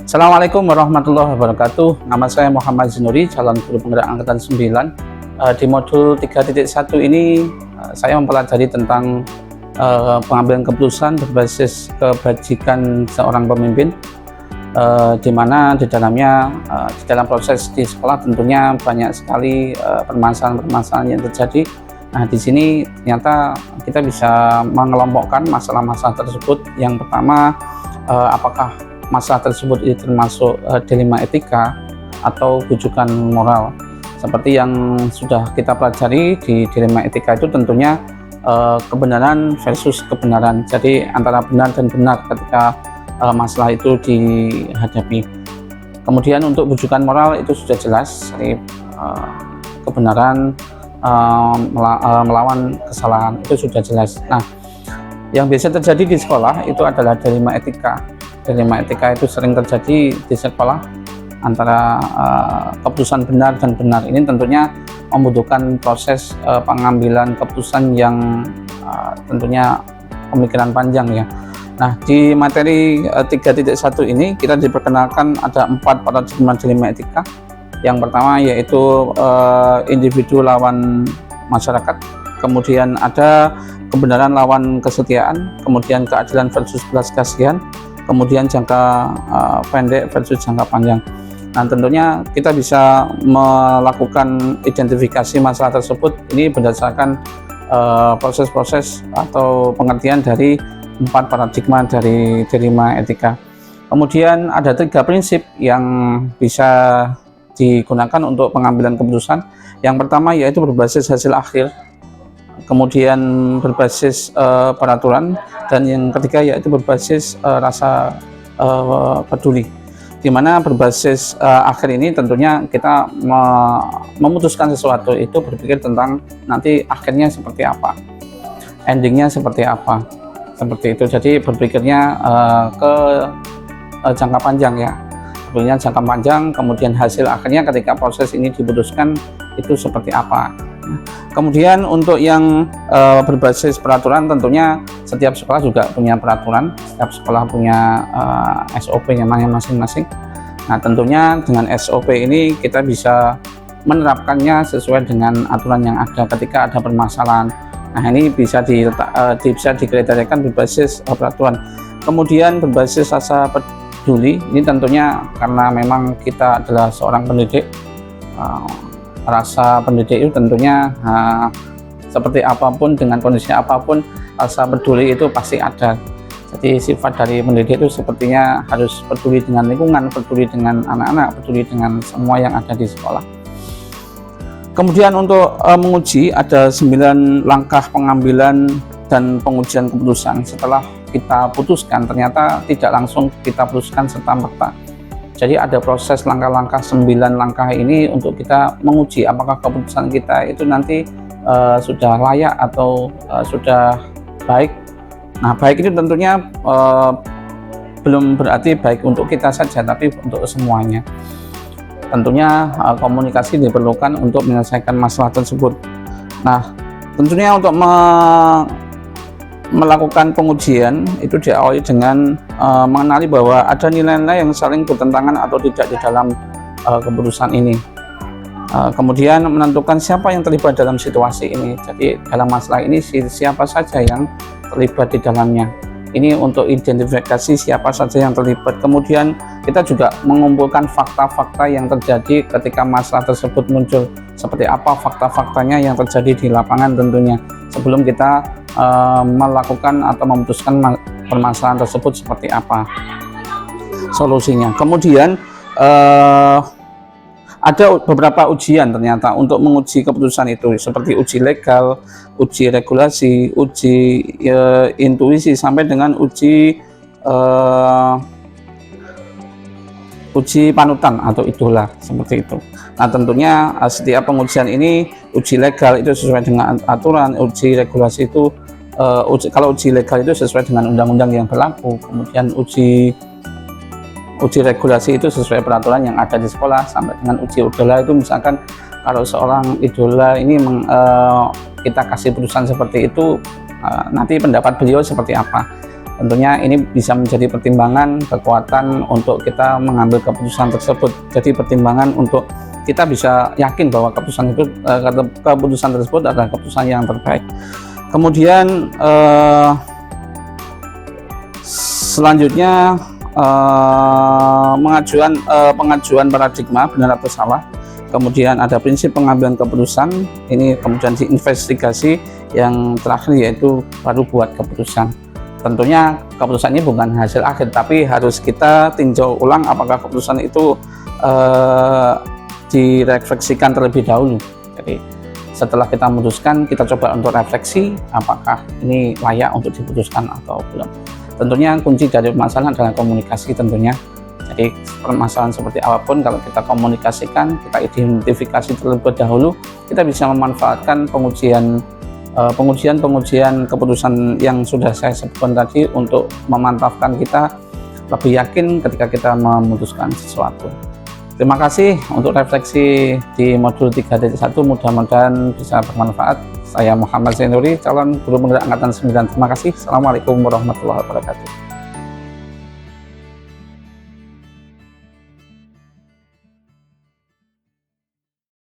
Assalamualaikum warahmatullahi wabarakatuh. Nama saya Muhammad Zinuri, calon guru penggerak angkatan 9. Di modul 3.1 ini saya mempelajari tentang pengambilan keputusan berbasis kebajikan seorang pemimpin, di mana di dalamnya di dalam proses di sekolah tentunya banyak sekali permasalahan-permasalahan yang terjadi. Nah, di sini ternyata kita bisa mengelompokkan masalah-masalah tersebut. Yang pertama, apakah masalah tersebut ini termasuk dilema etika atau bujukan moral. Seperti yang sudah kita pelajari di dilema etika itu tentunya kebenaran versus kebenaran. Jadi antara benar dan benar ketika masalah itu dihadapi. Kemudian untuk bujukan moral itu sudah jelas, jadi kebenaran melawan kesalahan itu sudah jelas. Nah, yang biasa terjadi di sekolah itu adalah dilema etika. Dilema etika itu sering terjadi di sekolah antara keputusan benar dan benar. Ini tentunya membutuhkan proses pengambilan keputusan yang tentunya pemikiran panjang ya. Nah, di materi 3.1 ini kita diperkenalkan ada 4 paradigma dilema etika. Yang pertama yaitu individu lawan masyarakat, kemudian ada kebenaran lawan kesetiaan, kemudian keadilan versus belas kasihan, kemudian jangka pendek versus jangka panjang. Nah, tentunya kita bisa melakukan identifikasi masalah tersebut ini berdasarkan proses-proses atau pengertian dari 4 paradigma dari dilema etika. Kemudian ada 3 prinsip yang bisa digunakan untuk pengambilan keputusan. Yang pertama yaitu berbasis hasil akhir, kemudian berbasis peraturan, dan yang ketiga yaitu berbasis rasa peduli. Di mana berbasis akhir ini tentunya kita memutuskan sesuatu itu berpikir tentang nanti akhirnya seperti apa, endingnya seperti apa, seperti itu. Jadi berpikirnya ke jangka panjang ya, berpikirnya jangka panjang, kemudian hasil akhirnya ketika proses ini diputuskan itu seperti apa. Kemudian untuk yang berbasis peraturan, tentunya setiap sekolah juga punya peraturan, setiap sekolah punya SOP-nya masing-masing. Nah, tentunya dengan SOP ini kita bisa menerapkannya sesuai dengan aturan yang ada ketika ada permasalahan. Nah, ini bisa dikriteriakan berbasis peraturan. Kemudian berbasis rasa peduli, ini tentunya karena memang kita adalah seorang pendidik. Rasa pendidik itu tentunya seperti apapun, dengan kondisi apapun, rasa peduli itu pasti ada. Jadi sifat dari pendidik itu sepertinya harus peduli dengan lingkungan, peduli dengan anak-anak, peduli dengan semua yang ada di sekolah. Kemudian untuk menguji ada 9 langkah pengambilan dan pengujian keputusan. Setelah kita putuskan, ternyata tidak langsung kita putuskan serta-merta. Jadi ada proses langkah-langkah 9 langkah ini untuk kita menguji apakah keputusan kita itu nanti sudah layak atau sudah baik. Nah, baik itu tentunya belum berarti baik untuk kita saja, tapi untuk semuanya. Tentunya komunikasi diperlukan untuk menyelesaikan masalah tersebut. Nah, tentunya untuk melakukan pengujian itu diawali dengan mengenali bahwa ada nilai-nilai yang saling bertentangan atau tidak di dalam keputusan ini. Kemudian menentukan siapa yang terlibat dalam situasi ini. Jadi dalam masalah ini siapa saja yang terlibat di dalamnya. Ini untuk identifikasi siapa saja yang terlibat. Kemudian kita juga mengumpulkan fakta-fakta yang terjadi ketika masalah tersebut muncul. Seperti apa fakta-faktanya yang terjadi di lapangan tentunya, sebelum kita melakukan atau memutuskan permasalahan tersebut seperti apa solusinya. Kemudian ada beberapa ujian ternyata untuk menguji keputusan itu, seperti uji legal, uji regulasi, uji intuisi, sampai dengan uji panutan atau idola, seperti itu. Nah, tentunya setiap pengujian ini, uji legal itu sesuai dengan aturan, uji regulasi itu kalau uji legal itu sesuai dengan undang-undang yang berlaku, kemudian uji regulasi itu sesuai peraturan yang ada di sekolah, sampai dengan uji idola itu misalkan kalau seorang idola ini kita kasih putusan seperti itu, nanti pendapat beliau seperti apa. Tentunya ini bisa menjadi pertimbangan kekuatan untuk kita mengambil keputusan tersebut. Jadi pertimbangan untuk kita bisa yakin bahwa keputusan tersebut adalah keputusan yang terbaik. Kemudian selanjutnya pengajuan paradigma benar atau salah. Kemudian ada prinsip pengambilan keputusan, ini kemudian diinvestigasi, yang terakhir yaitu baru buat keputusan. Tentunya keputusan ini bukan hasil akhir, tapi harus kita tinjau ulang apakah keputusan itu direfleksikan terlebih dahulu. Jadi setelah kita memutuskan, kita coba untuk refleksi apakah ini layak untuk diputuskan atau belum. Tentunya kunci dari permasalahan adalah komunikasi tentunya. Jadi permasalahan seperti apapun, kalau kita komunikasikan, kita identifikasi terlebih dahulu, kita bisa memanfaatkan pengujian keputusan yang sudah saya sebutkan tadi untuk memantapkan kita lebih yakin ketika kita memutuskan sesuatu. Terima kasih untuk refleksi di modul 3.1, mudah-mudahan bisa bermanfaat. Saya Muhammad Zainuri, calon guru penggerak angkatan 9. Terima kasih. Assalamualaikum warahmatullahi wabarakatuh.